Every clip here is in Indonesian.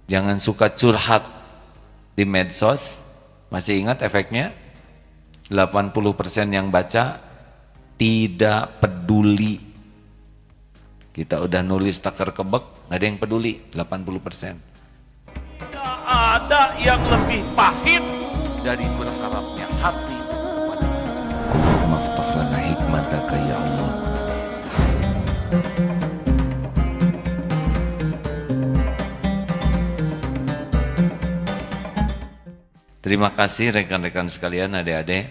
Jangan suka curhat di medsos. Masih ingat efeknya? 80% yang baca tidak peduli. Kita udah nulis takar kebek, nggak ada yang peduli. 80%. Tidak ada yang lebih pahit dari berharapnya hati kepada kita. Allahumma ftah lana hikmataka ya Allah. Terima kasih rekan-rekan sekalian, adik-adik.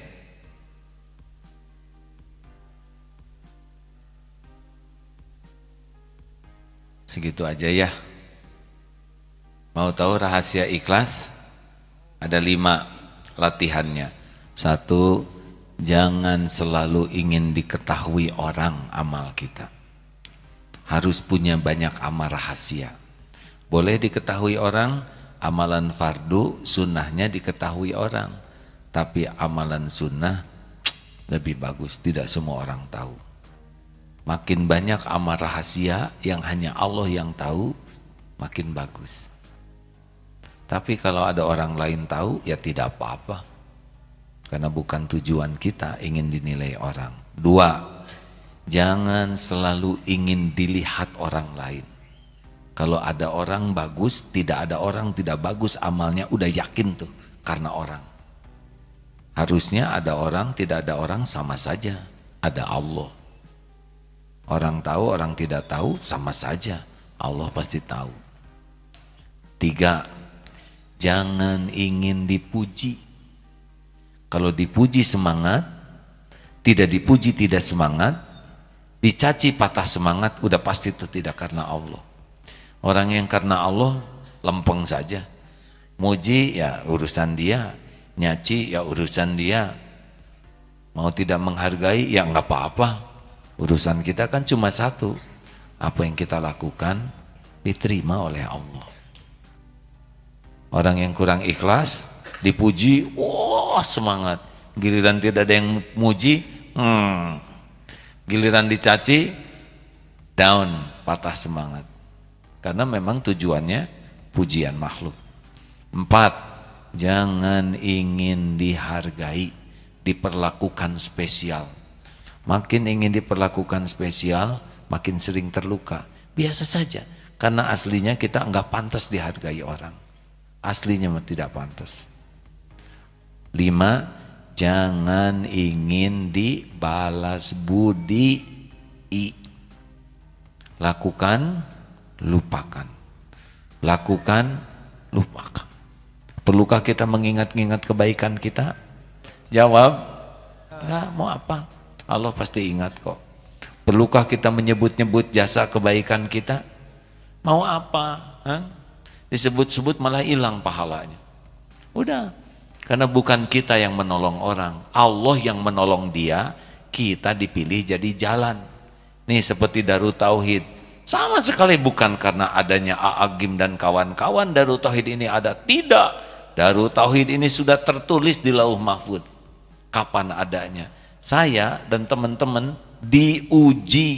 Segitu aja ya. Mau tahu rahasia ikhlas? Ada 5 latihannya. 1, jangan selalu ingin diketahui orang amal kita. Harus punya banyak amal rahasia. Boleh diketahui orang, amalan fardu, sunnahnya diketahui orang. Tapi amalan sunnah lebih bagus, tidak semua orang tahu. Makin banyak amal rahasia yang hanya Allah yang tahu, makin bagus. Tapi kalau ada orang lain tahu, ya tidak apa-apa. Karena bukan tujuan kita ingin dinilai orang. 2, jangan selalu ingin dilihat orang lain. Kalau ada orang bagus, tidak ada orang tidak bagus, amalnya udah yakin tuh karena orang. Harusnya ada orang, tidak ada orang sama saja, ada Allah. Orang tahu, orang tidak tahu sama saja, Allah pasti tahu. 3, jangan ingin dipuji. Kalau dipuji semangat, tidak dipuji tidak semangat, dicaci patah semangat, udah pasti itu tidak karena Allah. Orang yang karena Allah lempeng saja. Muji ya urusan dia, nyaci ya urusan dia. Mau tidak menghargai ya nggak apa-apa. Urusan kita kan cuma satu. Apa yang kita lakukan diterima oleh Allah. Orang yang kurang ikhlas dipuji, wah semangat. Giliran tidak ada yang muji, giliran dicaci, down, patah semangat. Karena memang tujuannya pujian makhluk. 4, jangan ingin dihargai, diperlakukan spesial. Makin ingin diperlakukan spesial, makin sering terluka. Biasa saja, karena aslinya kita enggak pantas dihargai orang. Aslinya tidak pantas. 5, jangan ingin dibalas budi. Lakukan, lupakan. Lakukan, lupakan. Perlukah kita mengingat-ingat kebaikan kita? Jawab, enggak, mau apa? Allah pasti ingat kok. Perlukah kita menyebut-nyebut jasa kebaikan kita? Mau apa? Disebut-sebut malah hilang pahalanya. Udah, karena bukan kita yang menolong orang, Allah yang menolong dia, kita dipilih jadi jalan. Nih seperti Darut Tauhid, sama sekali bukan karena adanya A'agim dan kawan-kawan Darut Tauhid ini ada, tidak. Darut Tauhid ini sudah tertulis di Lauh Mahfudz. Kapan adanya? Saya dan teman-teman diuji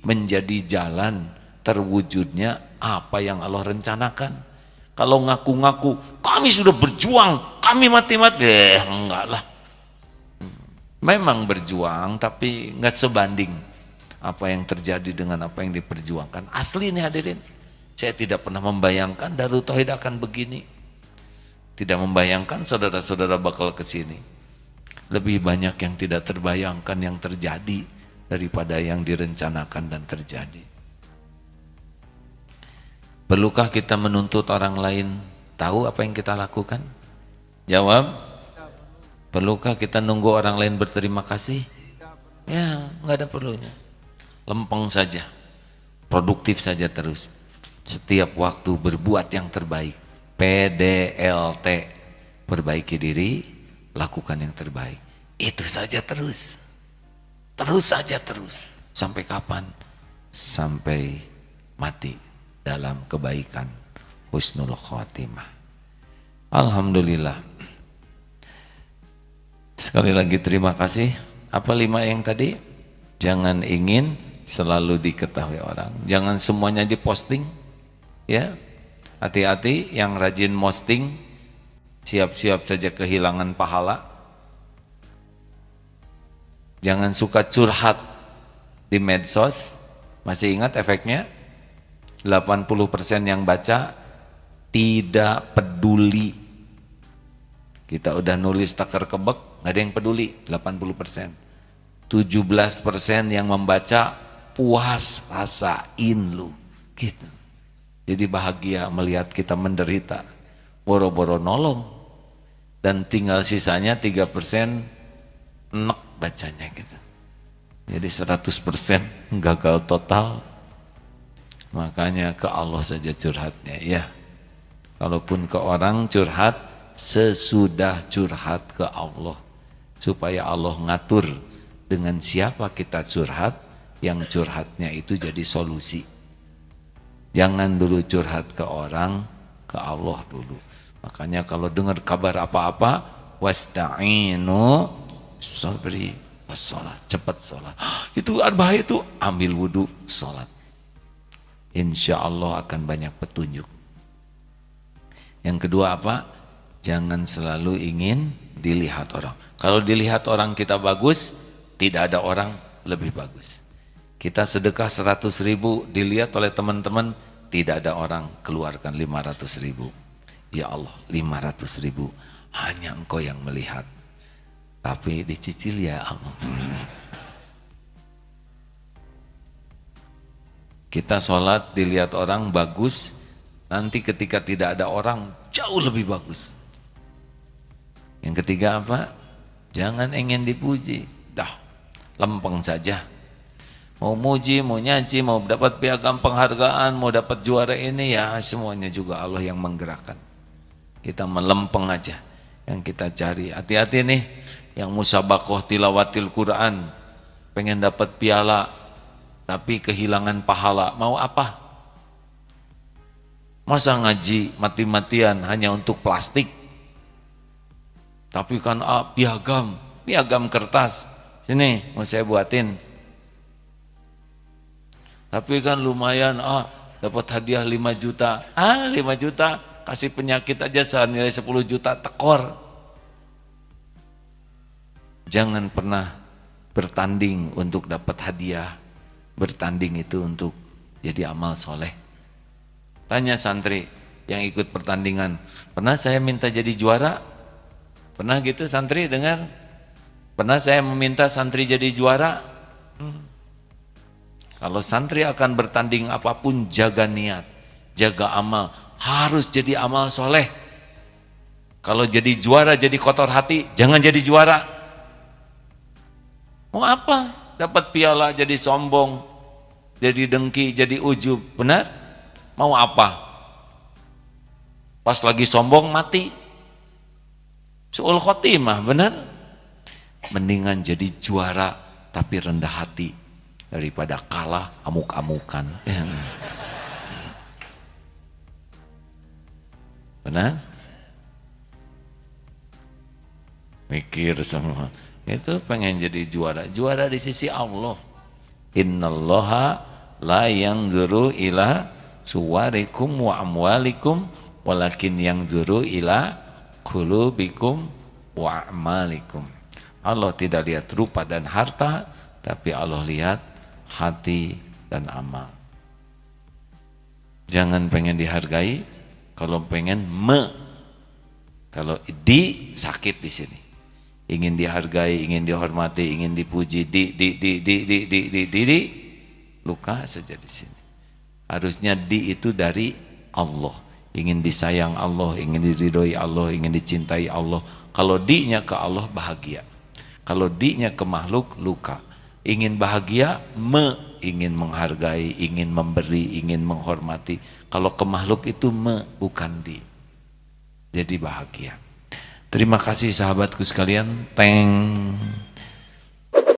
menjadi jalan terwujudnya apa yang Allah rencanakan. Kalau ngaku-ngaku kami sudah berjuang, kami mati-mati, enggak lah. Memang berjuang tapi enggak sebanding apa yang terjadi dengan apa yang diperjuangkan. Asli nih hadirin, saya tidak pernah membayangkan Darut Tauhid akan begini. Tidak membayangkan saudara-saudara bakal ke sini. Lebih banyak yang tidak terbayangkan yang terjadi daripada yang direncanakan dan terjadi. Perlukah kita menuntut orang lain tahu apa yang kita lakukan? Jawab. Perlukah kita nunggu orang lain berterima kasih? Ya, nggak ada perlunya. Lempeng saja, produktif saja terus. Setiap waktu berbuat yang terbaik. PDLT, perbaiki diri, lakukan yang terbaik. Itu saja terus. Terus saja terus. Sampai kapan? Sampai mati dalam kebaikan, husnul khotimah. Alhamdulillah. Sekali lagi terima kasih. Apa 5 yang tadi? Jangan ingin selalu diketahui orang. Jangan semuanya diposting, ya. Hati-hati yang rajin posting, siap-siap saja kehilangan pahala. Jangan suka curhat di medsos. Masih ingat efeknya? 80% yang baca tidak peduli. Kita udah nulis takar kebek, nggak ada yang peduli, 80%. 17% yang membaca puas, rasain lu, gitu. Jadi bahagia melihat kita menderita, boro-boro nolong. Dan tinggal sisanya 3% enek bacanya gitu. Jadi 100% gagal total. Makanya ke Allah saja curhatnya ya. Kalaupun ke orang curhat, sesudah curhat ke Allah. Supaya Allah ngatur dengan siapa kita curhat, yang curhatnya itu jadi solusi. Jangan dulu curhat ke orang, ke Allah dulu. Makanya kalau dengar kabar apa-apa, wasta'inu sabri wassalat, cepat sholat. Itu bahaya itu, ambil wudhu, sholat. Insya Allah akan banyak petunjuk. Yang kedua apa? Jangan selalu ingin dilihat orang. Kalau dilihat orang kita bagus, tidak ada orang lebih bagus. Kita sedekah 100.000, dilihat oleh teman-teman, tidak ada orang, keluarkan 500.000. Ya Allah, 500.000 hanya Engkau yang melihat. Tapi dicicil ya Allah. Kita sholat dilihat orang bagus, nanti ketika tidak ada orang jauh lebih bagus. Yang ketiga apa? Jangan ingin dipuji, dah lempeng saja. Mau muji, mau nyaji, mau dapat piagam penghargaan, mau dapat juara ini, ya semuanya juga Allah yang menggerakkan. Kita melempeng aja. Yang kita cari, hati-hati nih, yang musabakoh tilawatil Quran, pengen dapat piala, tapi kehilangan pahala, mau apa? Masa ngaji mati-matian hanya untuk plastik? Tapi kan piagam kertas, sini mau saya buatin. Tapi kan lumayan, dapat hadiah 5 juta. 5 juta, kasih penyakit aja senilai 10 juta, tekor. Jangan pernah bertanding untuk dapat hadiah. Bertanding itu untuk jadi amal soleh. Tanya santri yang ikut pertandingan, pernah saya minta jadi juara? Pernah gitu santri dengar? Pernah saya meminta santri jadi juara? Kalau santri akan bertanding apapun, jaga niat, jaga amal, harus jadi amal soleh. Kalau jadi juara jadi kotor hati, jangan jadi juara. Mau apa? Dapat piala jadi sombong, jadi dengki, jadi ujub, benar? Mau apa? Pas lagi sombong mati, su'ul khotimah, benar? Mendingan jadi juara tapi rendah hati daripada kalah amuk-amukan. Benar? Mikir semua. Itu pengen jadi juara. Juara di sisi Allah. Innallaha la yanzuru ila suwarikum wa amwalikum walakin yanzuru ila qulubikum wa amalikum. Allah tidak lihat rupa dan harta, tapi Allah lihat hati dan amal. Jangan pengen dihargai, kalau pengen kalau di sakit di sini. Ingin dihargai, ingin dihormati, ingin dipuji, luka saja di sini. Harusnya itu dari Allah. Ingin disayang Allah, ingin diridhoi Allah, ingin dicintai Allah. Kalau di-nya ke Allah bahagia. Kalau di-nya ke makhluk luka. Ingin bahagia, ingin menghargai, ingin memberi, ingin menghormati. Kalau ke makhluk itu bukan di. Jadi bahagia. Terima kasih sahabatku sekalian. Teng.